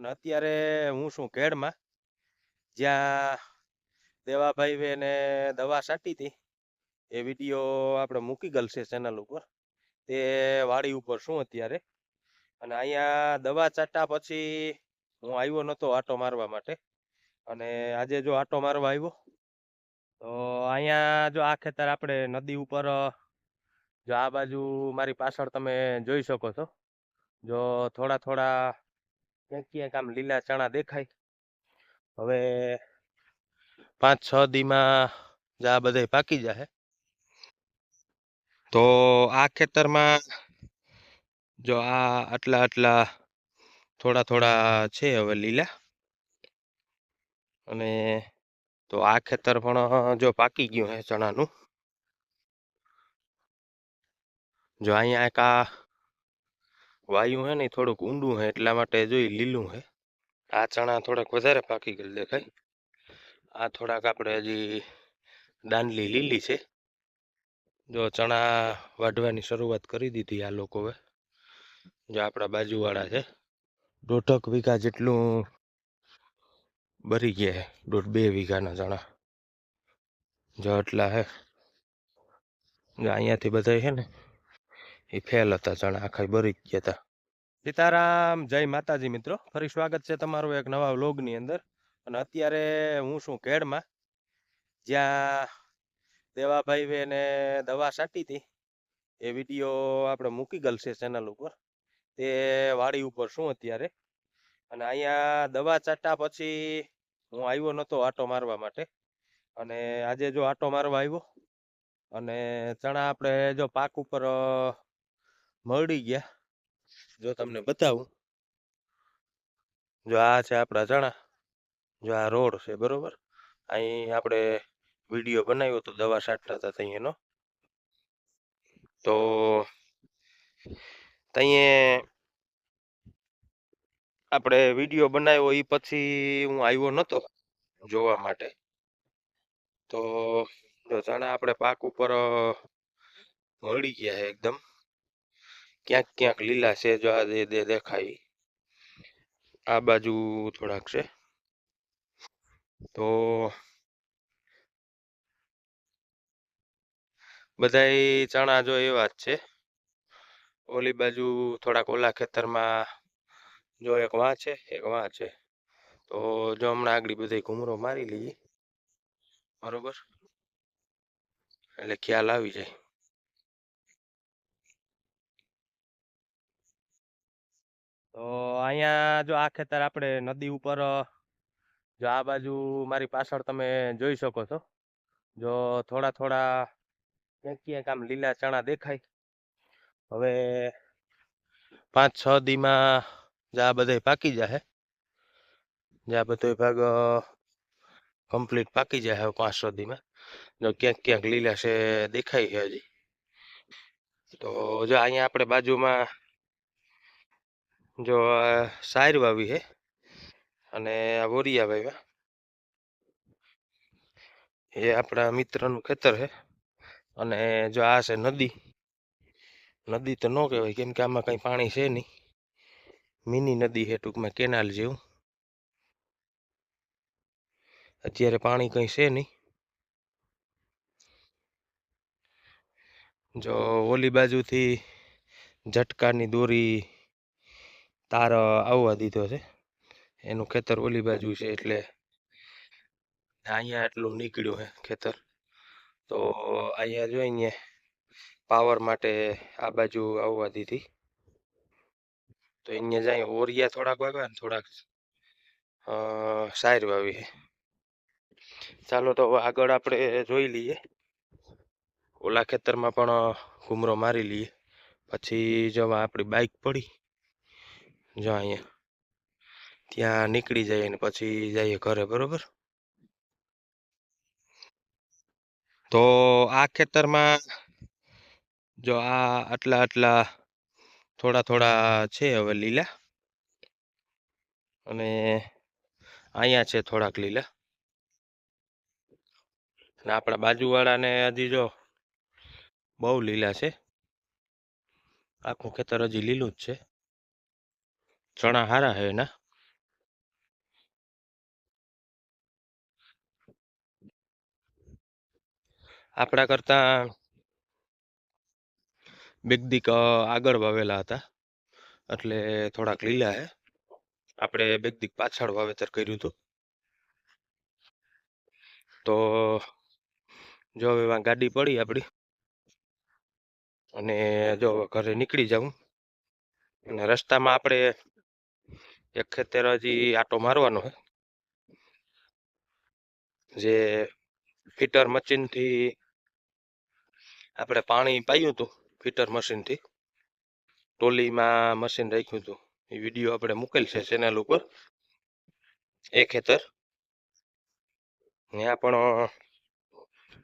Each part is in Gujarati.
અને અત્યારે હું છું કેડમાં, જ્યાં દેવાભાઈ એને દવા છાંટી હતી. એ વિડીયો આપણે મૂકી ગયેલ છે ચેનલ ઉપર. તે વાડી ઉપર શું અત્યારે, અને અહીંયા દવા છાંટા પછી હું આવ્યો નહોતો આટો મારવા માટે. અને આજે જો આટો મારવા આવ્યો તો અહીંયા જો આ ખેતર આપણે નદી ઉપર, જો આ બાજુ મારી પાછળ તમે જોઈ શકો છો. જો થોડા થોડા ક્યાંક ક્યાંક આમ લીલા ચણા દેખાય. હવે 5-6 દીમાં જ આ બધા પાકી જાય. તો આ ખેતરમાં જો આ આટલા આટલા થોડા થોડા છે હવે લીલા. અને તો આ ખેતર પણ જો પાકી ગયું હે ચણાનું. જો અહીંયા એક આ વાયુ હે ને થોડુંક ઊંડું હે, એટલા માટે જોઈ લીલું હે. આ ચણા થોડાક વધારે પાકી ગયેલ દેખાય. આ થોડાક આપણે હજી દાંડલી લીલી છે. જો ચણા વાઢવાની શરૂઆત કરી દીધી આ લોકોએ. જો આપણા બાજુવાળા છે. 1.5 વીઘા જેટલું ભરી ગયા હે. 1.5-2 વીઘાના ચણા જો એટલા હે. જો અહીંયાથી બધા છે ને એ ફેલ હતા ચણા, આખા ભરી ગયા હતા. સીતારામ, જય માતાજી મિત્રો. ફરી સ્વાગત છે તમારું એક નવા વ્લોગની અંદર. અને અત્યારે હું છું કેડમાં, જ્યાં દેવાભાઈ એને દવા છાંટી હતી. એ વિડીયો આપણે મૂકી ગયેલ છે ચેનલ ઉપર. તે વાડી ઉપર શું અત્યારે, અને અહીંયા દવા છાંટા પછી હું આવ્યો નહોતો આટો મારવા માટે. અને આજે જો આટો મારવા આવ્યો, અને ચણા આપણે જો પાક ઉપર મળી ગયા. જો તમને બતાવું, જો આ છે આપણા ચણા. જો આ રોડ છે બરોબર. અહીં આપણે વિડીયો બનાવ્યો તો દવા છાંટતા હતા ત્યાં એનો. તો ત્યાં આપણે વિડીયો બનાવ્યો એ પછી હું આવ્યો નહોતો જોવા માટે. તો જો ચણા આપણે પાક ઉપર મળી ગયા છે એકદમ. ક્યાંક ક્યાંક લીલા છે, જો આ દેખાય. આ બાજુ થોડાક છે. તો બધાય ચણા જો એવા જ છે. ઓલી બાજુ થોડાક ઓલા ખેતરમાં જો એક વાં છે, એક વાં છે. તો જો હમણાં આગળ બધાય ઘૂમરો મારી લઈએ બરોબર, એટલે ખ્યાલ આવી જાય. તો અહીંયા જો આ ખેતર આપણે નદી ઉપર, જો આ બાજુ મારી પાછળ તમે જોઈ શકો છો. જો થોડા થોડા ક્યાંક ક્યાંક આમ લીલા ચણા દેખાય. હવે 5-6 દીમાં જ આ બધા પાકી જાય. જે આ બધો ભાગ કમ્પ્લીટ પાકી જાય હવે 5-6 દીમાં. જો ક્યાંક ક્યાંક લીલા છે દેખાય છે હજી. તો જો અહીંયા આપણે બાજુમાં જો સાયર વાવી છે, અને આ વોરિયા વાવ્યા. એ આપણા મિત્રનું ખેતર છે. અને જો આ છે નદી. નદી તો ન કહેવાય, કેમ કે આમાં કંઈ પાણી છે નહીં. મિની નદી છે, ટૂંકમાં કેનાલ જેવું. અત્યારે પાણી કંઈ છે નહીં. જો ઓલી બાજુથી ઝટકાની દોરી તાર આવવા દીધો છે. એનું ખેતર ઓલી બાજુ છે, એટલે અહીંયા એટલું નીકળ્યું છે ખેતર. તો અહીંયા જોઈને પાવર માટે આ બાજુ આવવા દીધી. તો અહીંયા જાય ઓરિયા થોડાક વાવ્યા ને થોડાક સાયર વાવી છે. ચાલો તો આગળ આપણે જોઈ લઈએ. ઓલા ખેતરમાં પણ ઘૂમરો મારી લઈએ. પછી જો આપણી બાઇક પડી, જો અહીંયા ત્યાં નીકળી જઈએ ને પછી જઈએ ઘરે બરોબર. તો આ ખેતરમાં જો આ આટલા આટલા થોડા થોડા છે હવે લીલા. અને અહીંયા છે થોડાક લીલા. અને આપણા બાજુવાળાને હજી જો બહુ લીલા છે. આખું ખેતર હજી લીલું જ છે. ચણા હારા છે એના. આપણા કરતા બેક દીક આગળ વાવેલા હતા, એટલે થોડાક લીલા હે. આપણે બેક દીક પાછળ વાવેતર કર્યું હતું. તો જો હવે ગાડી પડી આપણી, અને જો ઘરે નીકળી જાઉં. અને રસ્તામાં આપણે એક ખેતર હજી આટો મારવાનો છે, જે ફિટર મશીનથી આપણે પાણી પાયું હતું. ફિટર મશીનથી ટોલીમાં મશીન રાખ્યું હતું. એ વિડીયો આપણે મૂકેલ છે ચેનલ ઉપર. એ ખેતર ત્યાં પણ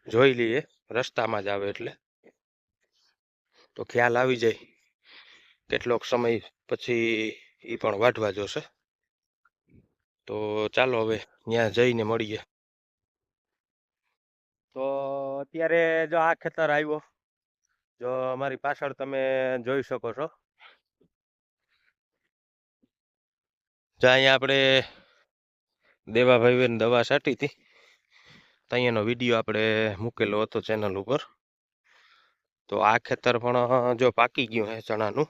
જોઈ લઈએ, રસ્તામાં જ આવે એટલે તો ખ્યાલ આવી જાય કેટલોક સમય પછી એ પણ વાઢવા જોશે. તો ચાલો હવે ત્યાં જઈને મળીએ. તો અત્યારે જો આ ખેતર આવ્યો, જો અમારી પાછળ તમે જોઈ શકો છો. જો અહીંયા આપણે દેવાભાઈ દવા છાંટી હતી, અહીંયાનો વિડીયો આપણે મૂકેલો હતો ચેનલ ઉપર. તો આ ખેતર પણ જો પાકી ગયું છે ચણાનું.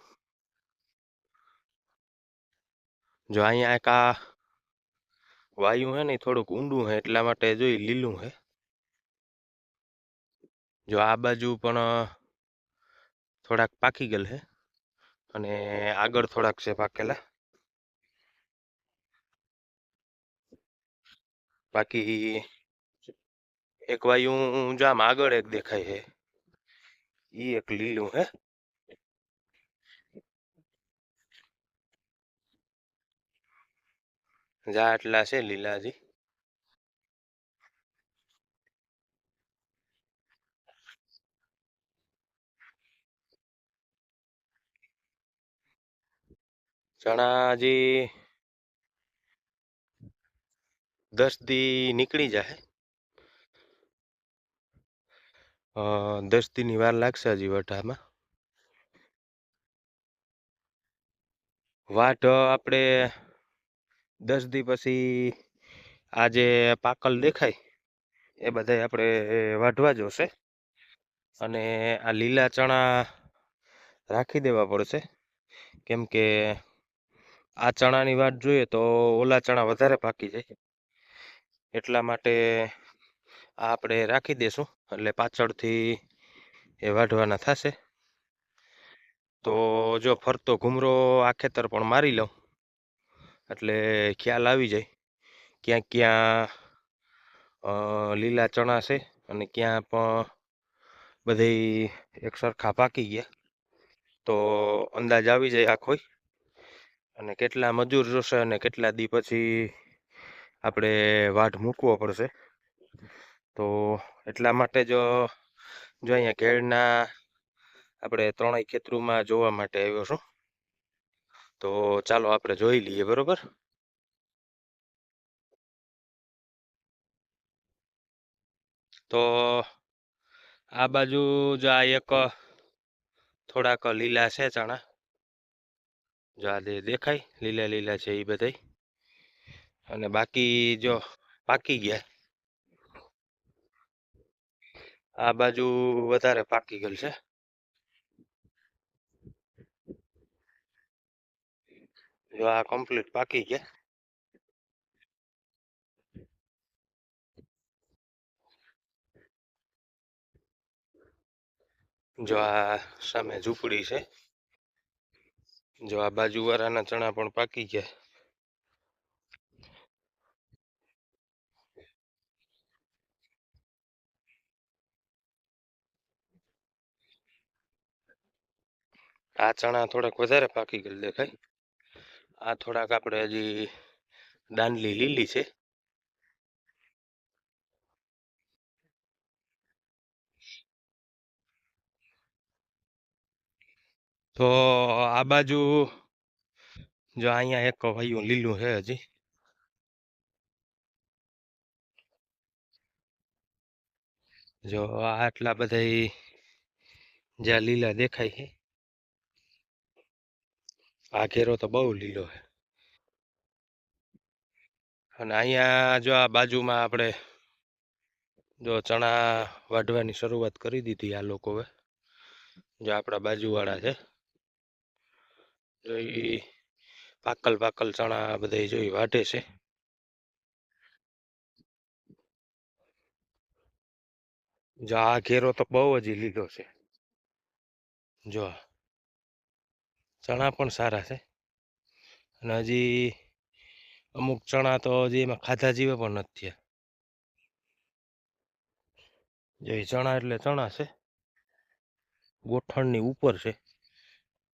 જો અહીંયા એક આ વાયુ હે ને થોડુંક ઊંડું હે, એટલા માટે જોઈ લીલું હે. જો આ બાજુ પણ થોડાક પાકી ગયેલ હે, અને આગળ થોડાક છે પાકેલા. બાકી એક વાયુ જામ આગળ એક દેખાય છે, ઈ એક લીલું હે. જા એટલા છે લીલાજી. ચણા હજી 10 દી નીકળી જાય. 10 દીની વાર લાગશે હજી વઢામાં. વાઢ આપણે 10 દી પછી આ જે પાકલ દેખાય એ બધા આપણે વાઢવા જોશે. અને આ લીલા ચણા રાખી દેવા પડશે, કેમ કે આ ચણાની વાત જોઈએ તો ઓલા ચણા વધારે પાકી જાય. એટલા માટે આ આપણે રાખી દેશું, એટલે પાછળથી એ વાઢવાના થશે. તો જો ફરતો ઘૂમરો આ ખેતર પણ મારી લઉં, એટલે ખ્યાલ આવી જાય ક્યાં ક્યાં લીલા ચણા છે અને ક્યાં પણ બધી એક સરખા પાકી ગયા. તો અંદાજ આવી જાય આખો, અને કેટલા મજૂર જોશે અને કેટલા દી પછી આપણે વાઢ મૂકવો પડશે. તો એટલા માટે જો અહીંયા કેળના આપણે 3ય ખેતરોમાં જોવા માટે આવ્યો છું. તો ચાલો આપણે જોઈ લઈએ, બરોબર. તો આ બાજુ જો આ એક થોડાક લીલા છે ચણા, જો આ દેખાય લીલા લીલા છે એ બધાય. અને બાકી જો પાકી ગયા. આ બાજુ વધારે પાકી ગયેલ છે. જો આ કમ્પ્લીટ પાકી ગયા. જો આ સામે ઝૂંપડી છે. જો આ બાજુવાળાના ચણા પણ પાકી ગયા. આ ચણા થોડાક વધારે પાકી ગયેલ દેખાય. આ થોડાક આપણે હજી દાંડલી લીલી છે. તો આ બાજુ જો અહીંયા એક ભાઈઓ લીલું છે હજી. જો આટલા બધા જ્યાં લીલા દેખાય છે, આ ઘેરો તો બહુ લીલો છે. અને અહીંયા જો આ બાજુમાં આપણે જો ચણા વાઢવાની શરૂઆત કરી દીધી આ લોકોએ. જો આપણા બાજુવાળા છે, જો એ પાકલ ચણા બધા જો વાઢે છે. જો આ ઘેરો તો બહુ જ લીલો છે. જો ચણા પણ સારા છે, અને હજી અમુક ચણા તો હજી એમાં ખાધા જેવા પણ નથી થયા. જે ચણા એટલે ચણા છે, ગોઠણની ઉપર છે,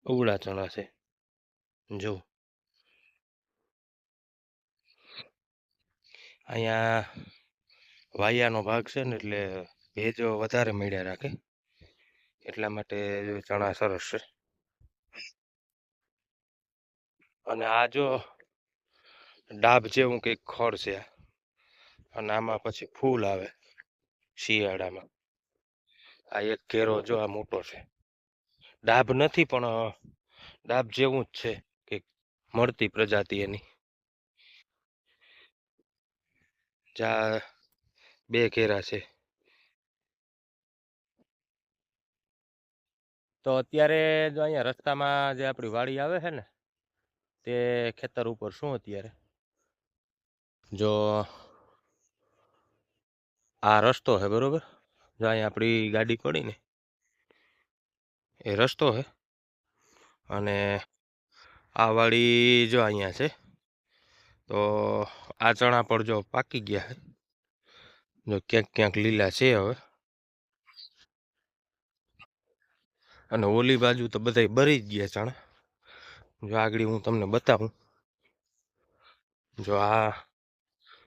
અવળા ચણા છે. જો અહીંયા વાયાનો ભાગ છે ને, એટલે ભેજ વધારે મળ્યા રાખે, એટલા માટે ચણા સરસ છે. અને આ જો ડાબ જેવું કંઈક ખડ છે, અને આમાં પછી ફૂલ આવે શિયાળામાં. આ એક કેરો જો આ મોટો છે, ડાબ નથી પણ ડાબ જેવું જ છે કે મળતી પ્રજાતિ એની. જા બે કેરા છે. તો અત્યારે જો અહીંયા રસ્તામાં જે આપણી વાડી આવે છે ને, તે ખેતર ઉપર શું અત્યારે જો આ રસ્તો છે બરોબર, જો અહીંયા આપણી ગાડી પડી ને એ રસ્તો છે, અને આ વાડી જો અહીંયા છે. તો આ ચણા પણ જો પાકી ગયા છે, જો ક્યાંક ક્યાંક લીલા છે હવે. અને ઓલી બાજુ તો બધા બરી જ ગયા ચણા. જો આગળ હું તમને બતાવું, જો આ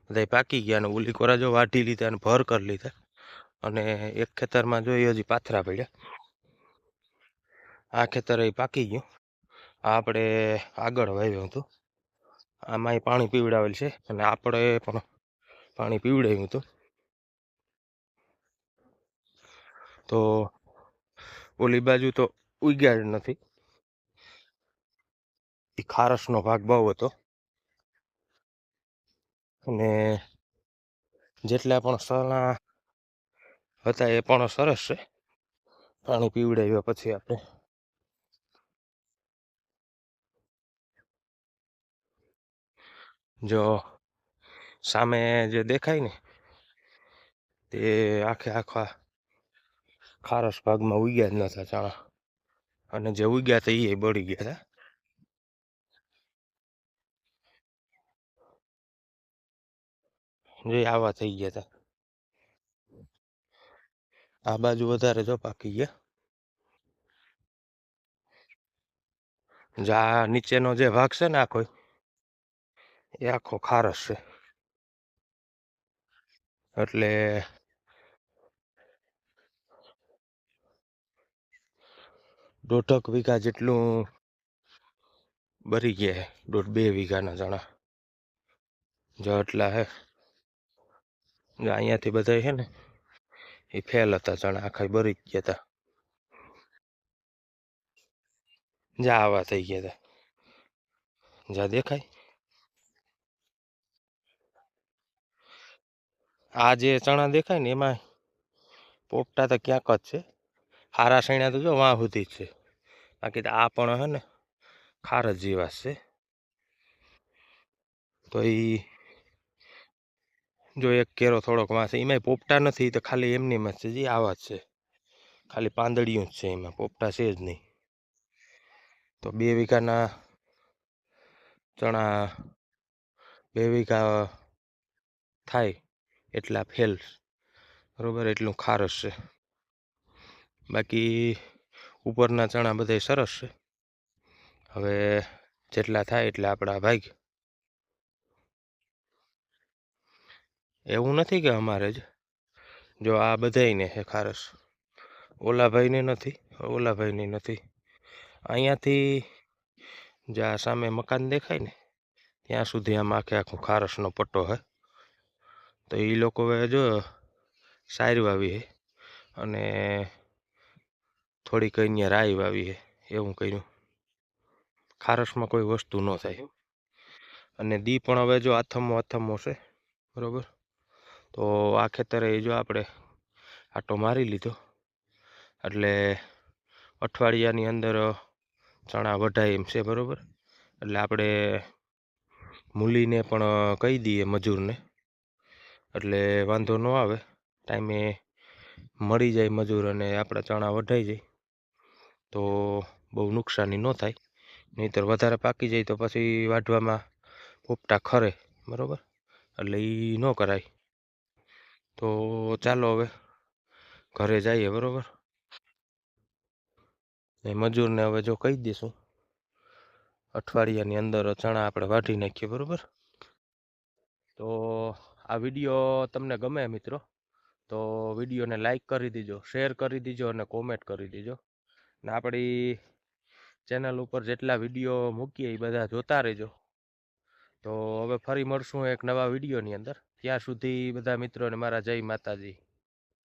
બધા પાકી ગયા, અને ઓલી કોરા જો વાઢી લીધા અને ભર કરી લીધા. અને એક ખેતરમાં જોઈએ હજી પાથરા પડ્યા. આ ખેતર એ પાકી ગયું. આ આપણે આગળ વાવ્યું હતું, આમાંય પાણી પીવડાવેલ છે, અને આપણે પણ પાણી પીવડાવ્યું હતું. તો ઓલી બાજુ તો ઉગ્યા જ નથી. એ ખારસનો ભાગ બહુ હતો, અને જેટલા પણ સણા હતા એ પણ સરસ છે. પાણી પીવડાવ્યા પછી આપણે જો સામે જે દેખાય ને, તે આખા ખારસ ભાગમાં ઉગ્યા જ નતા ચણા, અને જે ઉગ્યા હતા એ બળી ગયા હતા. જે આવા થઈ ગયા હતા. આ બાજુ વધારે જો પાકી ગયા. જા નીચેનો જે ભાગ છે ને આખો, એ આખો ખારસ છે. એટલે 1.5 વીઘા જેટલું બરી ગયા, 1.5-2 વીઘાના ચણા જો એટલા હે. અહીંયાથી બધા છે ને એ ફેલ હતા ચણા, આખા બરી ગયા હતા. જા આવા થઈ ગયા હતા. જા દેખાય. આ જે ચણા દેખાય ને એમાં પોપટા તો ક્યાંક જ છે. હારા સૈણા તો જો વાં સુધી જ છે. બાકી તો આ પણ હે ને ખારજ જેવા છે. તો એ જો એક કેરો થોડોક વાં છે, એમાંય પોપટા નથી, તો ખાલી એમની માં છે. જે આવા જ છે, ખાલી પાંદડિયું જ છે, એમાં પોપટા છે જ નહીં. તો 2 વીઘાના ચણા 2 વીઘા થાય એટલા ફેલ, બરોબર, એટલું ખારસ છે. બાકી ઉપરના ચણા બધા સરસ છે. હવે જેટલા થાય એટલા આપણા ભાગ. એવું નથી કે અમારે જ, જો આ બધાયને છે ખારસ. ઓલા ભાઈને નથી, ઓલા ભાઈને નથી. અહીંયાથી જ્યાં સામે મકાન દેખાય ને ત્યાં સુધી આમ આખું ખારસનો પટ્ટો છે. તો એ લોકોએ જો સાર વાવી છે, અને થોડીક અહીંયા રાઈ વાવી છે, એવું કર્યું. ખારસમાં કોઈ વસ્તુ ન થાય. અને દી પણ હવે જો આથમો છે, બરોબર. તો આ ખેતરે જો આપણે આટો મારી લીધો એટલે અઠવાડિયાની અંદર ચણા વઢાય એમ છે, બરાબર. એટલે આપણે મૂલીને પણ કહી દઈએ મજૂરને, એટલે વાંધો ન આવે, ટાઈમે મળી જાય મજૂર અને આપણા ચણા વઢાઈ જાય તો બહુ નુકસાની ન થાય. નહીંતર વધારે પાકી જાય તો પછી વાઢવામાં પોપટા ખરે, બરાબર, એટલે એ ન કરાય. તો ચાલો હવે ઘરે જઈએ, બરાબર. એ મજૂરને હવે જો કહી દઈશું અઠવાડિયાની અંદર ચણા આપણે વાઢી નાખીએ, બરાબર. તો આ વિડીયો તમને ગમે મિત્રો તો વિડીયોને લાઈક કરી દીજો, શેર કરી દીજો અને કોમેન્ટ કરી દીજો. ને આપણી ચેનલ ઉપર જેટલા વિડીયો મૂકીએ એ બધા જોતા રહેજો. તો હવે ફરી મળશું એક નવા વિડીયોની અંદર. ત્યાં સુધી બધા મિત્રોને મારા જય માતાજી.